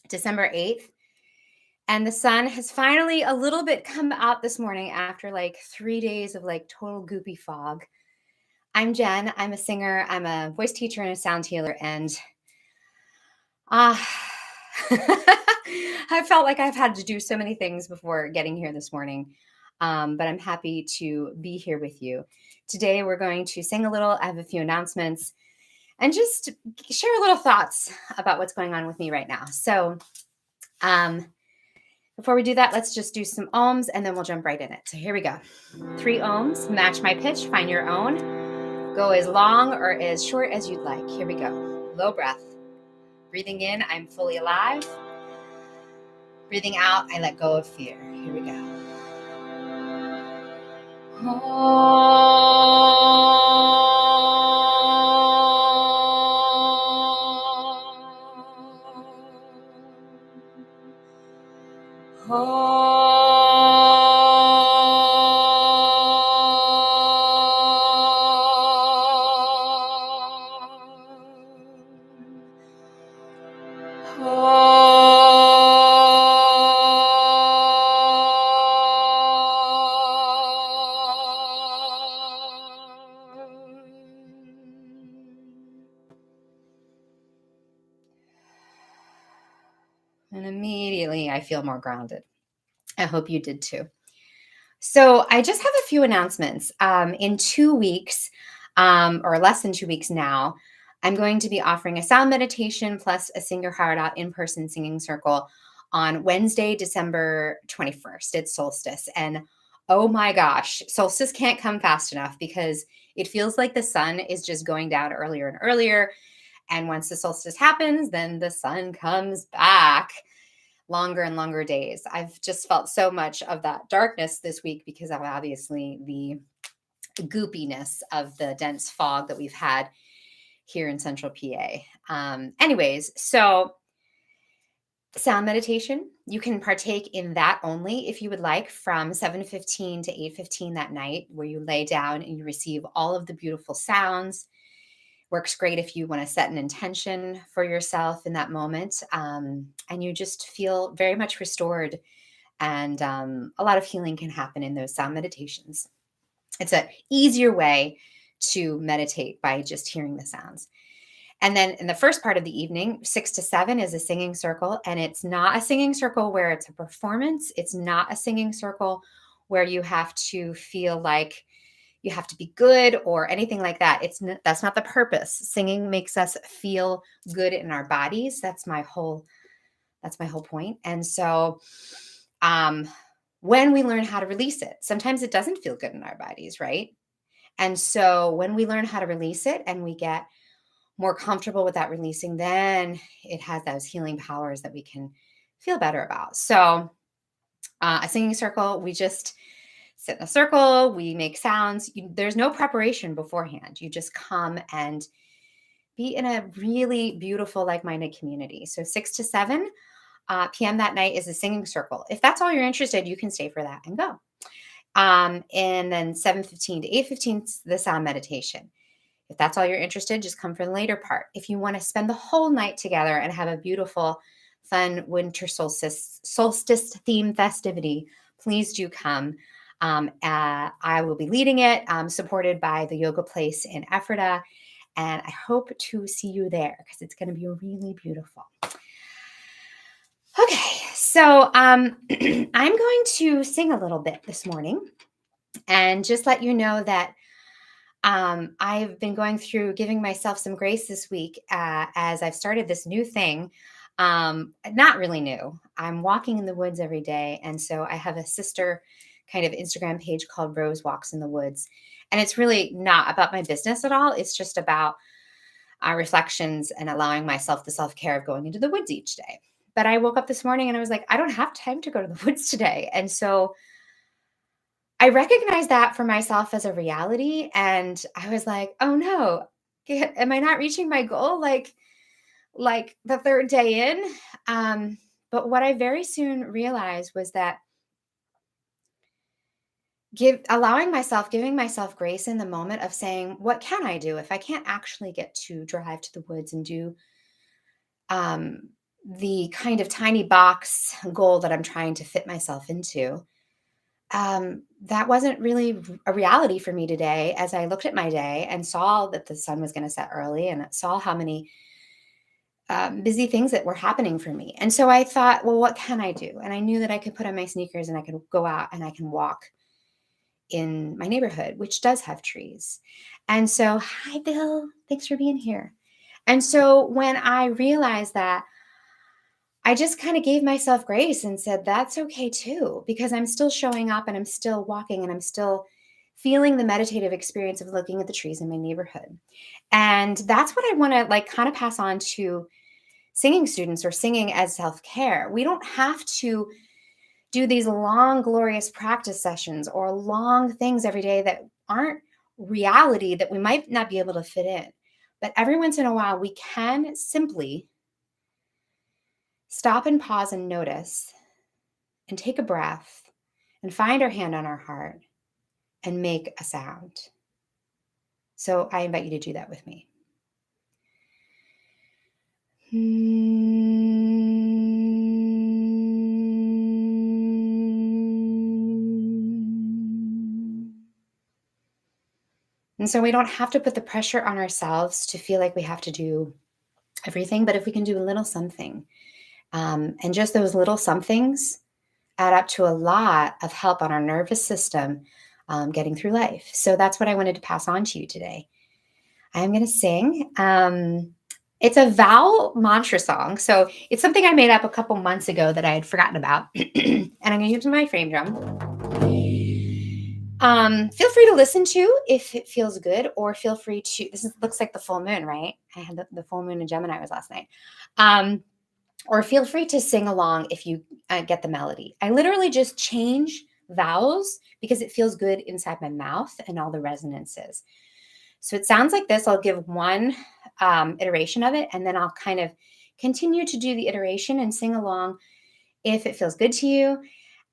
December 8th. And the sun has finally a little bit come out this morning after like 3 days of like total goopy fog. I'm Jen. I'm a singer, I'm a voice teacher and a sound healer. And uh, I felt like I've had to do so many things before getting here this morning. But I'm happy to be here with you. Today, we're going to sing a little. I have a few announcements and just share a little thoughts about what's going on with me right now. So, before we do that, let's just do some ohms and then we'll jump right in it. So here we go. 3 ohms, match my pitch, find your own. Go as long or as short as you'd like. Here we go. Low breath. Breathing in, I'm fully alive. Breathing out, I let go of fear. Here we go. And immediately I feel more grounded. I hope you did too. So I just have a few announcements. In 2 weeks, or less than 2 weeks now, I'm going to be offering a sound meditation plus a Sing Your Heart Out in-person singing circle on Wednesday, December 21st. It's solstice. And oh my gosh, solstice can't come fast enough because it feels like the sun is just going down earlier and earlier. And once the solstice happens, then the sun comes back. Longer and longer days. I've just felt so much of that darkness this week because of obviously the goopiness of the dense fog that we've had here in central PA. Anyways, so sound meditation, you can partake in that only if you would like from 7:15 to 8:15 that night, where you lay down and you receive all of the beautiful sounds. Works great if you want to set an intention for yourself in that moment, and you just feel very much restored. And a lot of healing can happen in those sound meditations. It's an easier way to meditate by just hearing the sounds. And then in the first part of the evening, 6 to 7 is a singing circle. And it's not a singing circle where it's a performance. It's not a singing circle where you have to feel like you have to be good or anything like that. That's not the purpose. Singing makes us feel good in our bodies. That's my whole point. And so when we learn how to release it, sometimes it doesn't feel good in our bodies, right? And so when we learn how to release it and we get more comfortable with that releasing, then it has those healing powers that we can feel better about. So a singing circle, we just sit in a circle, we make sounds. There's no preparation beforehand. You just come and be in a really beautiful, like-minded community. So 6 to 7 p.m. that night is a singing circle. If that's all you're interested, you can stay for that and go. And then 7:15 to 8:15 is the sound meditation. If that's all you're interested, just come for the later part. If you want to spend the whole night together and have a beautiful, fun winter solstice theme festivity, please do come. I will be leading it, supported by the yoga place in Ephrata, and I hope to see you there because it's going to be really beautiful. Okay, so I'm going to sing a little bit this morning and just let you know that I've been going through giving myself some grace this week as I've started this new thing. Not really new. I'm walking in the woods every day. And so I have a sister kind of Instagram page called Rose Walks in the Woods. And it's really not about my business at all. It's just about reflections and allowing myself the self-care of going into the woods each day. But I woke up this morning and I was like, I don't have time to go to the woods today. And so I recognized that for myself as a reality. And I was like, oh no, am I not reaching my goal? Like the third day in. But what I very soon realized was that giving myself grace in the moment of saying, what can I do if I can't actually get to drive to the woods and do the kind of tiny box goal that I'm trying to fit myself into, that wasn't really a reality for me today as I looked at my day and saw that the sun was going to set early and saw how many busy things that were happening for me. And so I thought, well, what can I do? And I knew that I could put on my sneakers and I could go out and I can walk in my neighborhood, which does have trees. And so, hi, Bill. Thanks for being here. And so when I realized that, I just kind of gave myself grace and said, that's okay too, because I'm still showing up and I'm still walking and I'm still feeling the meditative experience of looking at the trees in my neighborhood. And that's what I want to like kind of pass on to singing students or singing as self-care. We don't have to do these long, glorious practice sessions or long things every day that aren't reality that we might not be able to fit in. But every once in a while, we can simply stop and pause and notice and take a breath and find our hand on our heart and make a sound. So I invite you to do that with me. And so we don't have to put the pressure on ourselves to feel like we have to do everything, but if we can do a little something, and just those little somethings add up to a lot of help on our nervous system getting through life. So that's what I wanted to pass on to you today. I'm going to sing. It's a vowel mantra song. So it's something I made up a couple months ago that I had forgotten about. And I'm going to use my frame drum. Feel free to listen to if it feels good, or feel free to, looks like the full moon, right? I had the full moon in Gemini was last night. Or feel free to sing along if you get the melody. I literally just change vowels because it feels good inside my mouth and all the resonances. So it sounds like this. I'll give one iteration of it, and then I'll kind of continue to do the iteration and sing along if it feels good to you,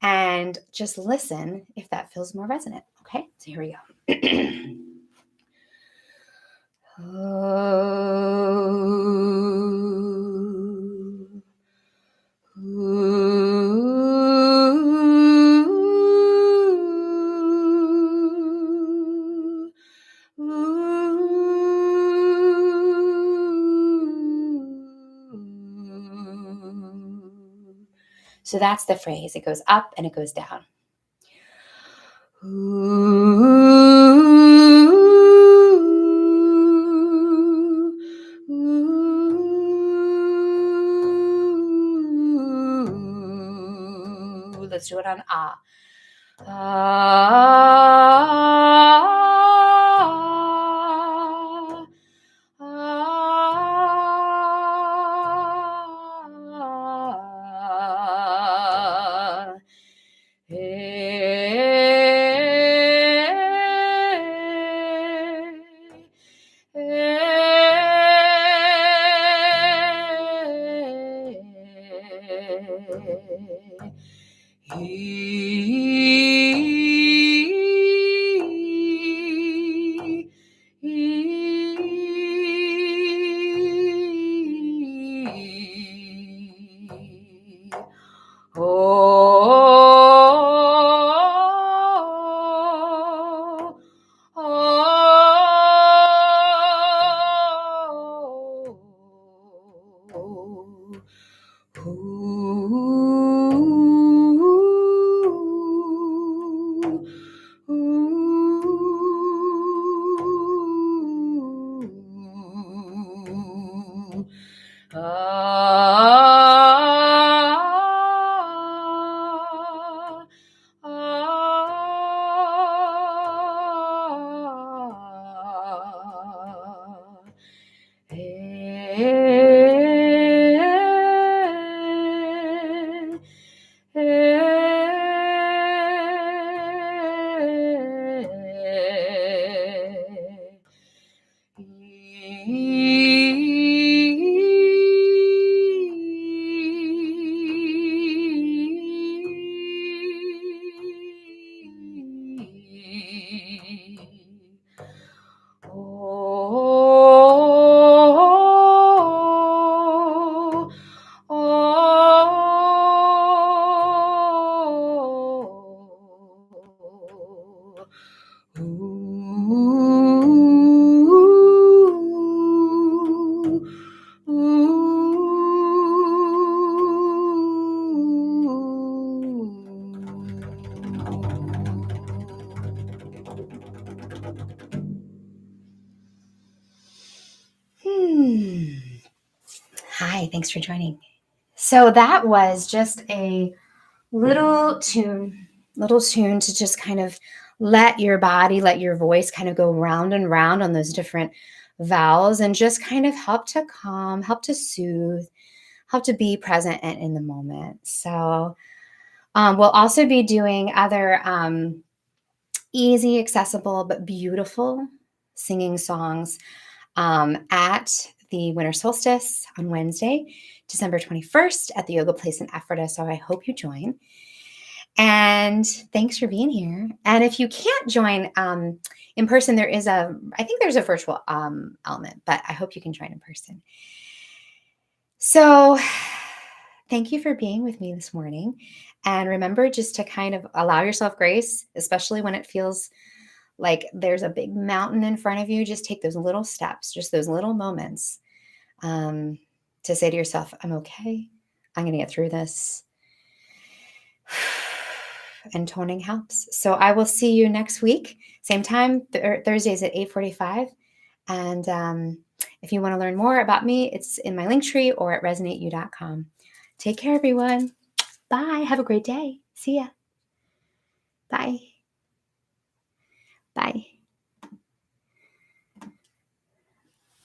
and just listen if that feels more resonant. Okay, so here we go. So that's the phrase. It goes up and it goes down. Let's do it on ah. thanks for joining. So that was just a little tune to just kind of let your body, let your voice kind of go round and round on those different vowels and just kind of help to calm, help to soothe, help to be present and in the moment. So we'll also be doing other easy, accessible, but beautiful singing songs at the winter solstice on Wednesday, December 21st at the Yoga Place in Ephrata. So I hope you join. And thanks for being here. And if you can't join in person, I think there's a virtual element, but I hope you can join in person. So thank you for being with me this morning. And remember just to kind of allow yourself grace, especially when it feels like there's a big mountain in front of you. Just take those little steps, just those little moments to say to yourself, I'm okay. I'm going to get through this. And toning helps. So I will see you next week, same time, Thursdays at 8:45. And if you want to learn more about me, it's in my link tree or at resonateyou.com. Take care, everyone. Bye. Have a great day. See ya. Bye. Bye.